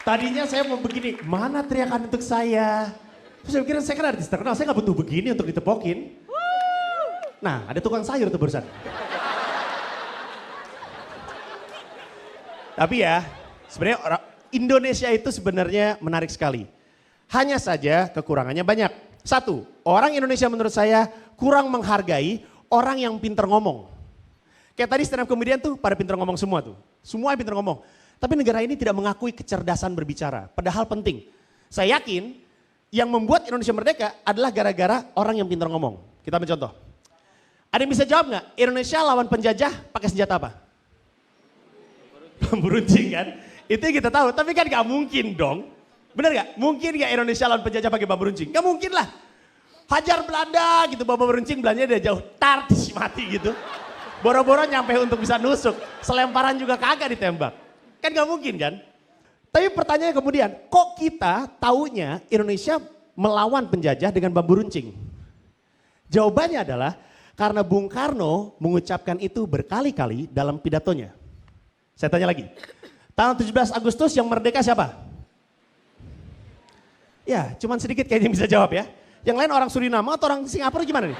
Tadinya saya mau begini, mana teriakan untuk saya? Terus saya pikir saya kan artis terkenal, saya gak butuh begini untuk ditepokin. Nah, ada tukang sayur tuh barusan. Tapi ya, sebenarnya Indonesia itu sebenarnya menarik sekali. Hanya saja kekurangannya banyak. Satu, orang Indonesia menurut saya kurang menghargai orang yang pinter ngomong. Kayak tadi stand up comedian tuh pada pinter ngomong semua tuh. Semua yang pinter ngomong. Tapi negara ini tidak mengakui kecerdasan berbicara. Padahal penting. Saya yakin yang membuat Indonesia merdeka adalah gara-gara orang yang pinter ngomong. Kita ambil contoh. Ada yang bisa jawab nggak? Indonesia lawan penjajah pakai senjata apa? Bambu runcing kan? Itu yang kita tahu. Tapi kan gak mungkin dong. Bener gak? Mungkin gak Indonesia lawan penjajah pakai bambu runcing? Gak mungkin lah. Hajar Belanda gitu, bambu runcing Belandanya udah jauh. Tar, mati gitu. Boro-boro nyampe untuk bisa nusuk. Selemparan juga kagak ditembak. Kan gak mungkin kan? Tapi pertanyaannya kemudian, kok kita taunya Indonesia melawan penjajah dengan bambu runcing? Jawabannya adalah karena Bung Karno mengucapkan itu berkali-kali dalam pidatonya. Saya tanya lagi, tanggal 17 Agustus yang merdeka siapa? Ya, cuman sedikit kayaknya yang bisa jawab ya. Yang lain orang Suriname atau orang Singapura gimana nih?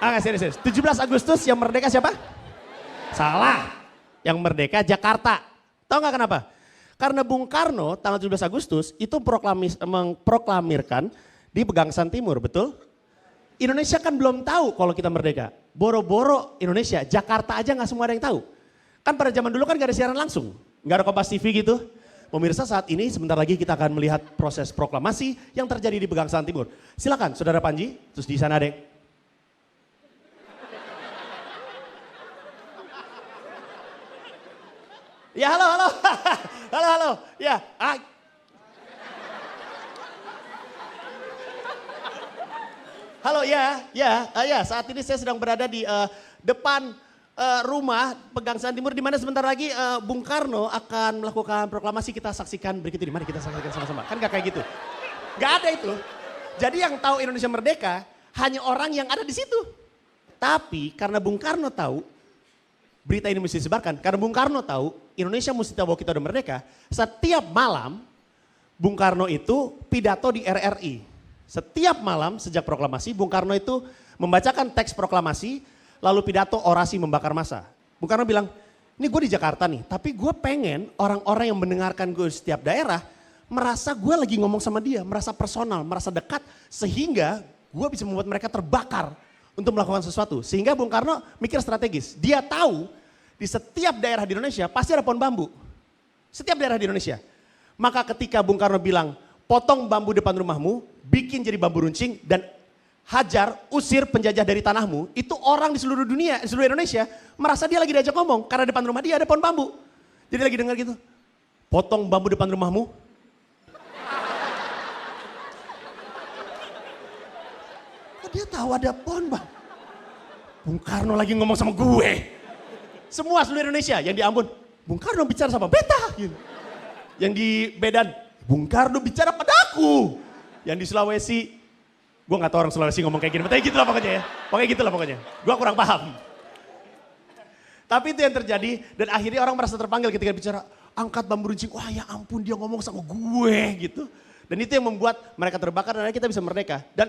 Ah, serius. 17 Agustus yang merdeka siapa? Salah. Yang merdeka Jakarta. Tahu nggak kenapa? Karena Bung Karno tanggal 17 Agustus itu memproklamirkan di Pegangsaan Timur, betul? Indonesia kan belum tahu kalau kita merdeka. Boro-boro Indonesia, Jakarta aja nggak semua ada yang tahu. Kan pada zaman dulu kan gak ada siaran langsung, gak ada Kompas TV gitu. Pemirsa saat ini sebentar lagi kita akan melihat proses proklamasi yang terjadi di Pegangsaan Timur. Silakan Saudara Panji, terus di sana ada yang... Ya halo. halo. Ya, halo ya, saat ini saya sedang berada di depan rumah Pegangsaan Timur di mana sebentar lagi Bung Karno akan melakukan proklamasi. Kita saksikan berikut ini. Mari kita saksikan sama-sama. Kan gak kayak gitu. Gak ada itu. Jadi yang tahu Indonesia merdeka hanya orang yang ada di situ. Tapi karena Bung Karno tahu, berita ini mesti disebarkan. Karena Bung Karno tahu Indonesia mesti tahu bahwa kita udah merdeka. Setiap malam Bung Karno itu pidato di RRI. Setiap malam sejak proklamasi Bung Karno itu membacakan teks proklamasi lalu pidato orasi membakar massa. Bung Karno bilang, ini gue di Jakarta nih, tapi gue pengen orang-orang yang mendengarkan gue di setiap daerah merasa gue lagi ngomong sama dia, merasa personal, merasa dekat sehingga gue bisa membuat mereka terbakar untuk melakukan sesuatu. Sehingga Bung Karno mikir strategis, dia tahu di setiap daerah di Indonesia pasti ada pohon bambu. Setiap daerah di Indonesia. Maka ketika Bung Karno bilang, potong bambu depan rumahmu, bikin jadi bambu runcing dan hajar, usir penjajah dari tanahmu, itu orang di seluruh dunia, di seluruh Indonesia merasa dia lagi diajak ngomong karena depan rumah dia ada pohon bambu. Jadi lagi dengar gitu, potong bambu depan rumahmu. Kok dia tahu ada pohon bambu? Bung Karno lagi ngomong sama gue. Semua seluruh Indonesia, yang di Ambon, Bung Karno bicara sama beta. Yang di Medan, Bung Karno bicara padaku. Yang di Sulawesi, gue gak tahu orang Sulawesi ngomong kayak gini, tapi gitu lah pokoknya ya. Pokoknya gitu lah pokoknya. Gue kurang paham. Tapi itu yang terjadi dan akhirnya orang merasa terpanggil ketika bicara angkat bambu runcing. Wah ya ampun dia ngomong sama gue gitu. Dan itu yang membuat mereka terbakar dan akhirnya kita bisa merdeka. Dan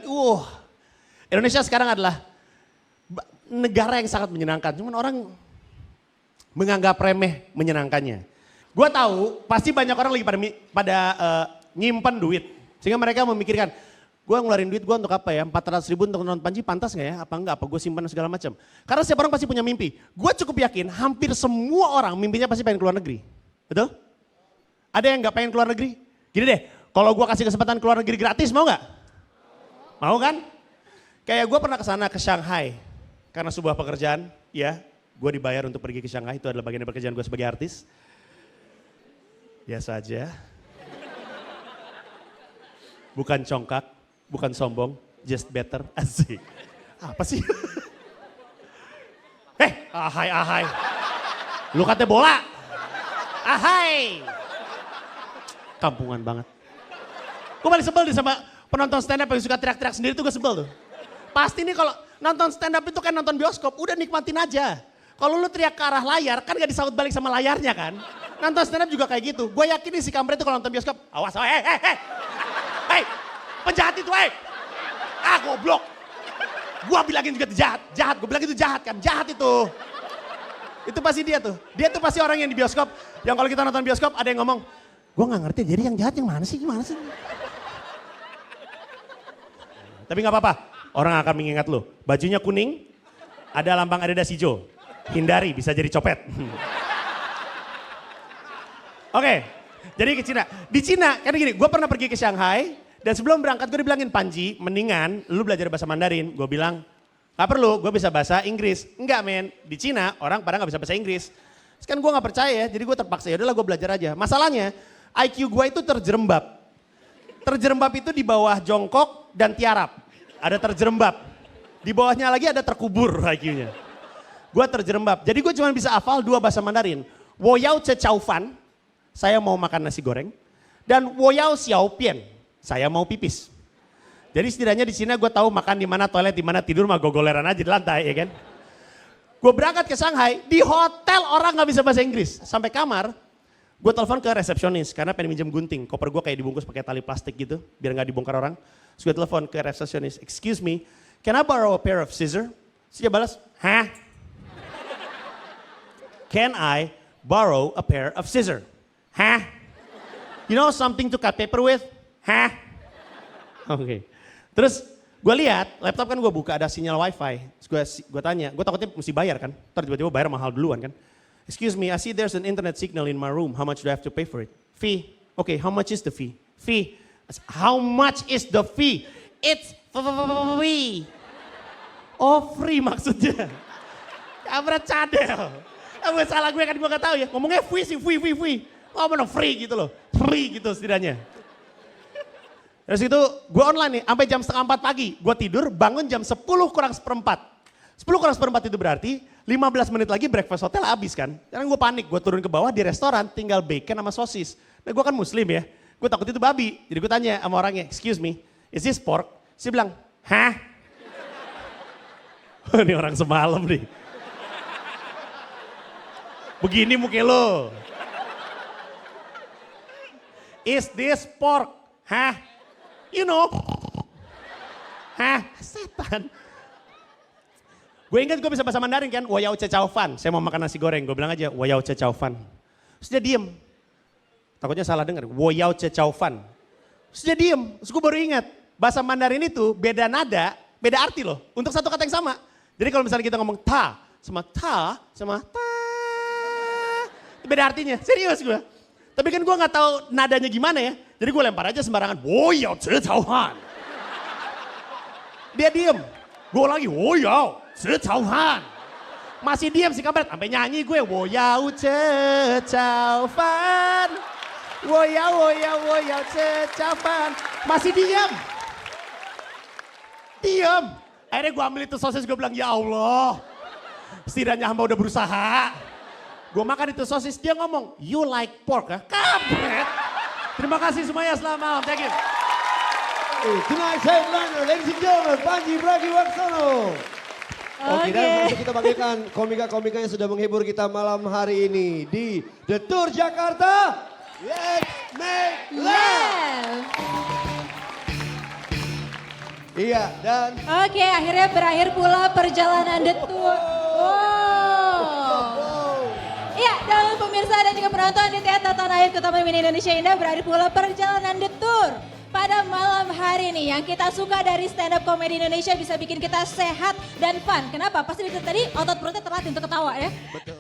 Indonesia sekarang adalah negara yang sangat menyenangkan. Cuman orang menganggap remeh menyenangkannya. Gue tahu pasti banyak orang lagi pada nyimpen duit. Sehingga mereka memikirkan, gue ngeluarin duit gue untuk apa ya, 400 ribu untuk nonton Panji pantas gak ya, apa enggak, apa gue simpan segala macam. Karena setiap orang pasti punya mimpi. Gue cukup yakin hampir semua orang mimpinya pasti pengen keluar negeri. Betul? Ada yang gak pengen keluar negeri? Gini deh, kalau gue kasih kesempatan keluar negeri gratis mau gak? Mau kan? Kayak gue pernah kesana ke Shanghai. Karena sebuah pekerjaan, ya gue dibayar untuk pergi ke Shanghai, itu adalah bagian dari pekerjaan gue sebagai artis. Biasa aja. Bukan congkak, bukan sombong, just better, asik. Apa sih? Ahai. Lu katanya bola. Ahai. Kampungan banget. Gue paling sebel deh sama penonton stand up yang suka teriak-teriak sendiri tuh gue sebel tuh. Pasti nih kalau nonton stand up itu kan nonton bioskop, udah nikmatin aja. Kalau lu teriak ke arah layar kan gak disaut balik sama layarnya kan. Nonton stand up juga kayak gitu. Gue yakin nih si kampret itu kalau nonton bioskop, awas, hei, penjahat itu, goblok. Gue bilangin juga itu jahat, gue bilang itu jahat kan, jahat itu. Itu pasti dia tuh pasti orang yang di bioskop, yang kalau kita nonton bioskop ada yang ngomong, gue gak ngerti jadi yang jahat yang mana sih, gimana sih. Tapi gak apa-apa, orang akan mengingat lo, bajunya kuning, ada lambang Adidas hijau, hindari bisa jadi copet. Oke, jadi ke Cina. Di Cina, kan gini, gue pernah pergi ke Shanghai, dan sebelum berangkat gue dibilangin, Panji, mendingan lu belajar bahasa Mandarin. Gue bilang, gak perlu, gue bisa bahasa Inggris. Enggak men, di Cina orang pada gak bisa bahasa Inggris. Terus kan gue gak percaya ya, jadi gue terpaksa, yaudahlah gue belajar aja. Masalahnya, IQ gue itu terjerembab. Terjerembab itu di bawah jongkok dan tiarap. Ada terjerembab. Di bawahnya lagi ada terkubur IQ-nya. Gue terjerembab, jadi gue cuma bisa hafal 2 bahasa Mandarin. Wo yao ce chao fan. Saya mau makan nasi goreng, dan woyao xiao pian, saya mau pipis. Jadi setidaknya di sini gue tahu makan di mana, toilet di mana, tidur mah gogoleran aja di lantai ya kan. Gue berangkat ke Shanghai, di hotel orang nggak bisa bahasa Inggris. Sampai kamar, gue telepon ke resepsionis karena pengen minjem gunting. Koper gue kayak dibungkus pakai tali plastik gitu, biar nggak dibongkar orang. Terus gue telepon ke resepsionis, excuse me, can I borrow a pair of scissors? Terus dia balas, hah? Can I borrow a pair of scissors? Hah? You know something to cut paper with? Hah? Oke. Terus gue lihat, laptop kan gue buka ada sinyal wifi. Terus gue tanya, gue takutnya mesti bayar kan. Ntar tiba-tiba bayar mahal duluan kan. Excuse me, I see there's an internet signal in my room. How much do I have to pay for it? Fee. Okay, how much is the fee? Fee. How much is the fee? It's free. Oh free maksudnya. Kamera cadel. Salah gue kan gue gak tahu ya. Ngomongnya free sih, free. Oh mana free gitu loh, free gitu setidaknya. Terus itu gue online nih, sampai jam 3:30 pagi. Gue tidur, bangun jam 10 kurang seperempat. 10 kurang seperempat itu berarti 15 menit lagi breakfast hotel habis kan. Karena gue panik, gue turun ke bawah di restoran tinggal bacon sama sosis. Nah gue kan muslim ya, gue takut itu babi. Jadi gue tanya sama orangnya, excuse me, is this pork? Dia bilang, hah? Ini orang semalam nih. Begini muka lo. Is this pork? Hah? You know? Hah? Setan. Gue ingat gue bisa bahasa Mandarin kan, woyao ce chao fan. Saya mau makan nasi goreng, gue bilang aja woyao ce chao fan. Terus dia diem. Takutnya salah dengar, woyao ce chao fan. Terus dia diem, terus gue baru ingat. Bahasa Mandarin itu beda nada, beda arti loh. Untuk satu kata yang sama. Jadi kalau misalnya kita ngomong ta, sama ta, itu beda artinya, serius gue. Tapi kan gue gak tahu nadanya gimana ya. Jadi gue lempar aja sembarangan. Woyao ce chao fan. Dia diem. Gue lagi woyao ce chao fan. Masih diem si kampret. Sampai nyanyi gue. Woyao ce chao fan. Woyao ce chao fan. Masih diem. Diem. Akhirnya gue ambil itu sosis, gue bilang ya Allah. Setidaknya hamba udah berusaha. Gue makan itu sosis, dia ngomong, you like pork ya? Kampret. Terima kasih semuanya, selamat malam, thank you. Tonight headliner, ladies and gentlemen, Panji Pragiwaksono. Oke, dan langsung kita bagikan komika-komika yang sudah menghibur kita malam hari ini di The Tour Jakarta. Let's make love. Iya, dan... Oke, akhirnya berakhir pula perjalanan The Tour. Iya, dan pemirsa dan juga penonton di Teater Tanah Air Kota Mini Indonesia Indah berakhir pula perjalanan The Tour. Pada malam hari ini yang kita suka dari stand up comedy Indonesia bisa bikin kita sehat dan fun. Kenapa? Pasti dari tadi otot perutnya terlatih untuk ketawa ya. Betul.